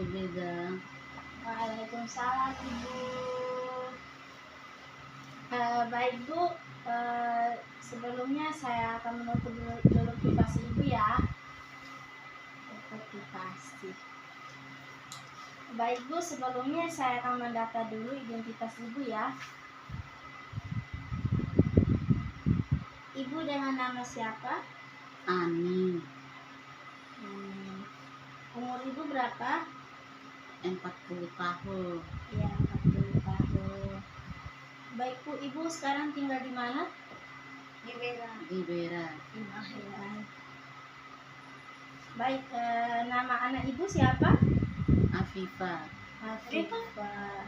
Beda. Waalaikumsalam Ibu. Baik Bu, sebelumnya saya akan menutup dulu privasi Ibu ya. Tutup privasi. Baik Bu, sebelumnya saya akan mendata dulu identitas Ibu ya. Ibu dengan nama siapa? Ani. Umur Ibu berapa? 40 tahun. Ya, 40 tahun. Baik Bu, Ibu sekarang tinggal di mana? Di Bera. Di Mahiran. Baik, nama anak Ibu siapa? Afifah. Afifah.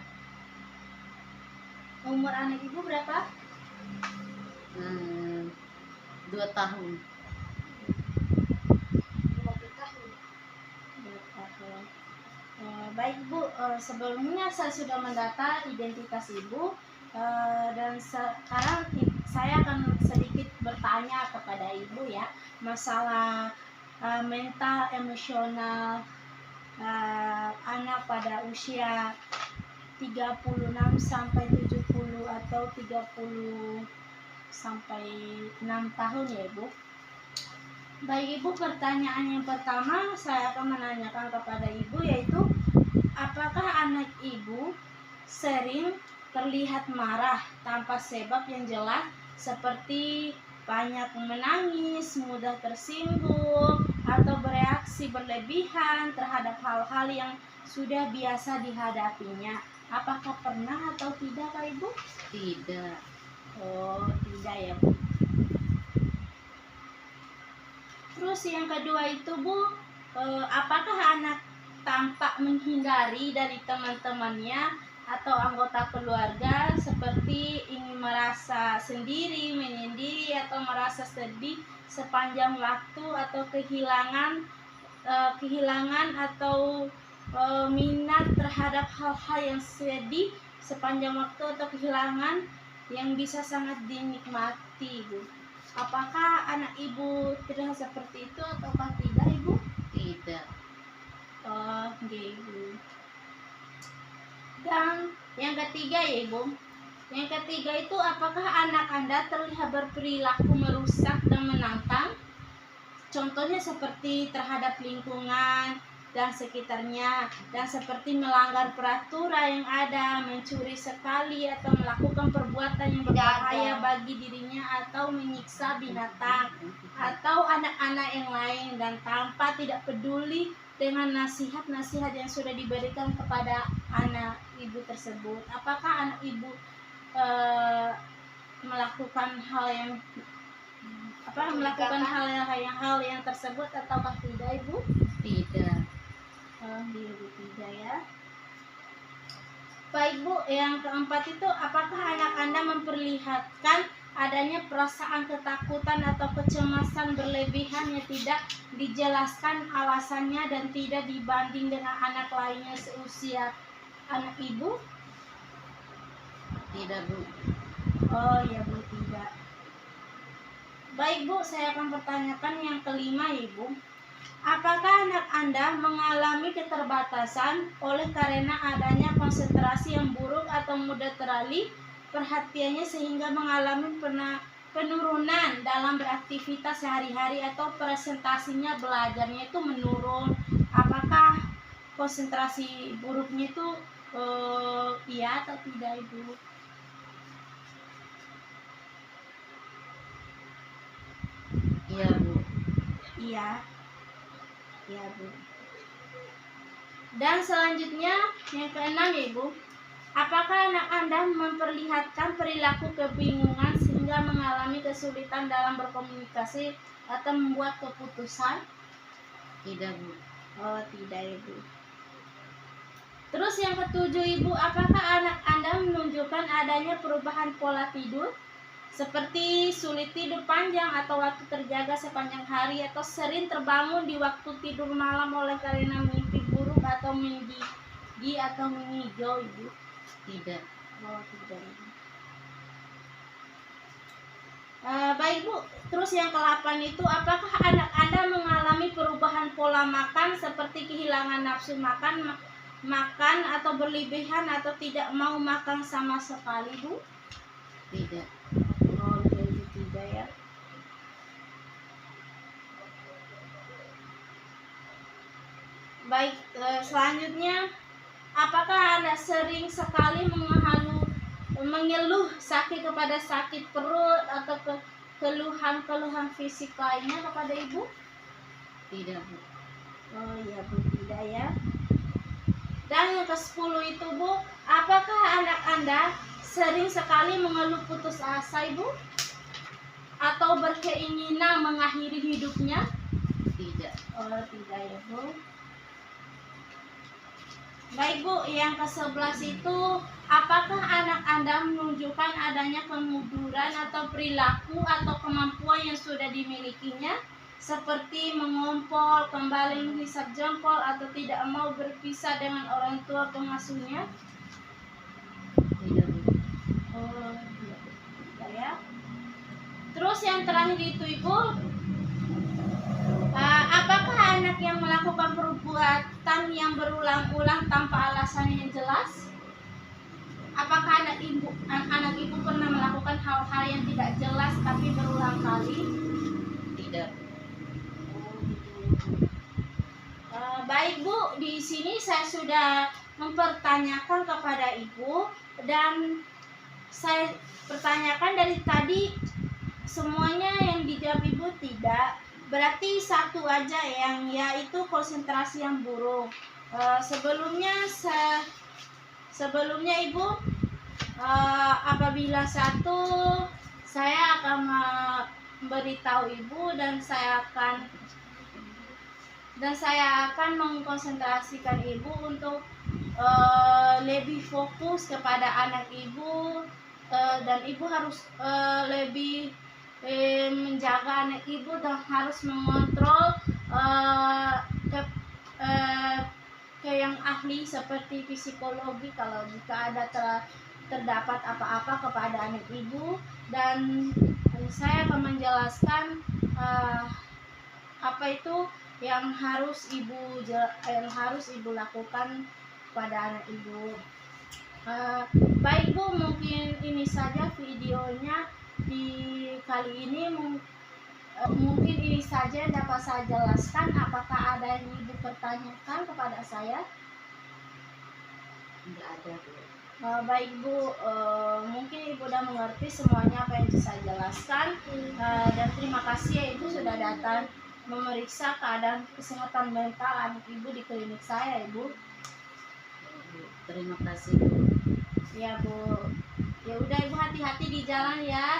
Umur anak Ibu berapa? 2 tahun. 2 tahun. Baik Bu, sebelumnya saya sudah mendata identitas Ibu, dan sekarang saya akan sedikit bertanya kepada Ibu ya, masalah mental emosional anak pada usia 36 sampai 70 atau 30 sampai 6 tahun ya Ibu. Baik Ibu, pertanyaan yang pertama saya akan menanyakan kepada Ibu yaitu, apakah anak Ibu sering terlihat marah tanpa sebab yang jelas, seperti banyak menangis, mudah tersinggung, atau bereaksi berlebihan terhadap hal-hal yang sudah biasa dihadapinya? Apakah pernah atau tidak Kak Ibu? Tidak. Oh, tidak ya Bu. Terus yang kedua itu Bu, apakah anak tampak menghindari dari teman-temannya atau anggota keluarga, seperti ingin merasa sendiri, menyendiri, atau merasa sedih sepanjang waktu, atau kehilangan atau minat terhadap hal-hal yang sedih sepanjang waktu, atau kehilangan yang bisa sangat dinikmati Bu? Apakah anak Ibu terlihat seperti itu ataukah tidak Ibu? Tidak. Oh, gitu. Dan yang ketiga ya Ibu, yang ketiga itu, apakah anak Anda terlihat berperilaku merusak dan menantang? Contohnya seperti terhadap lingkungan dan sekitarnya, dan seperti melanggar peraturan yang ada, mencuri sekali, atau melakukan perbuatan yang berbahaya bagi dirinya, atau menyiksa binatang atau anak-anak yang lain, dan tanpa tidak peduli dengan nasihat-nasihat yang sudah diberikan kepada anak Ibu tersebut. Apakah anak Ibu melakukan hal yang tersebut ataukah tidak Ibu? Tidak. Tidak ya. Baik Bu, yang keempat itu, apakah anak Anda memperlihatkan adanya perasaan ketakutan atau kecemasan berlebihan yang tidak dijelaskan alasannya dan tidak dibanding dengan anak lainnya seusia anak Ibu? Tidak Bu. Oh ya Bu, tidak. Baik Bu, saya akan pertanyakan yang kelima Ibu. Apakah anak Anda mengalami keterbatasan oleh karena adanya konsentrasi yang buruk atau mudah teralih perhatiannya, sehingga mengalami penurunan dalam beraktivitas sehari-hari, atau presentasinya belajarnya itu menurun? Apakah konsentrasi buruknya itu iya atau tidak Ibu? Iya Bu. Iya. Ya Bu. Dan selanjutnya yang keenam ya Ibu, apakah anak Anda memperlihatkan perilaku kebingungan sehingga mengalami kesulitan dalam berkomunikasi atau membuat keputusan? Tidak Bu. Oh, tidak Ibu. Terus yang ketujuh Ibu, apakah anak Anda menunjukkan adanya perubahan pola tidur, seperti sulit tidur panjang atau waktu terjaga sepanjang hari, atau sering terbangun di waktu tidur malam oleh karena mimpi buruk atau menggigi atau mengigau Ibu? Tidak. Oh, tidak Ibu. Baik Bu, terus yang ke-8 itu, apakah anak Anda mengalami perubahan pola makan, seperti kehilangan nafsu makan makan atau berlebihan atau tidak mau makan sama sekali, Bu? Tidak. Oh, jadi tidak ya. Baik, selanjutnya, apakah Anda sering sekali mengeluh sakit kepada sakit perut atau keluhan-keluhan fisik lainnya kepada Ibu? Tidak, Bu. Oh iya, Bu, tidak ya. Dan yang ke-10 itu, Bu, apakah anak Anda sering sekali mengeluh putus asa, Ibu? Atau berkeinginan mengakhiri hidupnya? Tidak. Oh, tidak ya, Bu. Baik, Bu, yang ke-11 itu, apakah anak Anda menunjukkan adanya kemunduran atau perilaku atau kemampuan yang sudah dimilikinya, seperti mengompol, kembali menghisap jempol, atau tidak mau berpisah dengan orang tua pengasuhnya? Tidak, Bu. Oh, tidak ya. Terus yang terakhir itu, Ibu, apakah anak yang melakukan perbuatan yang berulang-ulang tanpa alasan yang jelas? Apakah anak ibu pernah melakukan hal-hal yang tidak jelas tapi berulang kali? Tidak. Baik, Bu, di sini saya sudah mempertanyakan kepada Ibu, dan saya pertanyakan dari tadi semuanya yang dijawab Ibu tidak. Berarti satu aja yang yaitu konsentrasi yang buruk. Sebelumnya Ibu, apabila satu, saya akan memberitahu Ibu dan saya akan mengkonsentrasikan Ibu untuk lebih fokus kepada anak Ibu, dan Ibu harus lebih menjaga anak Ibu dan harus mengontrol ke yang ahli seperti psikologi kalau jika ada terdapat apa-apa kepada anak Ibu, dan saya akan menjelaskan apa itu yang harus Ibu lakukan pada anak Ibu. Baik, Bu, mungkin ini saja videonya di kali ini. Mungkin ini saja yang dapat saya jelaskan. Apakah ada yang Ibu pertanyakan kepada saya? Tidak ada, Bu. Baik, Bu, mungkin Ibu sudah mengerti semuanya apa yang saya jelaskan, dan terima kasih ya Ibu sudah datang memeriksa keadaan kesehatan mental anak Ibu di klinik saya, Ibu. Terima kasih, Bu. Ya, Bu. Ya udah, Ibu, hati-hati di jalan ya.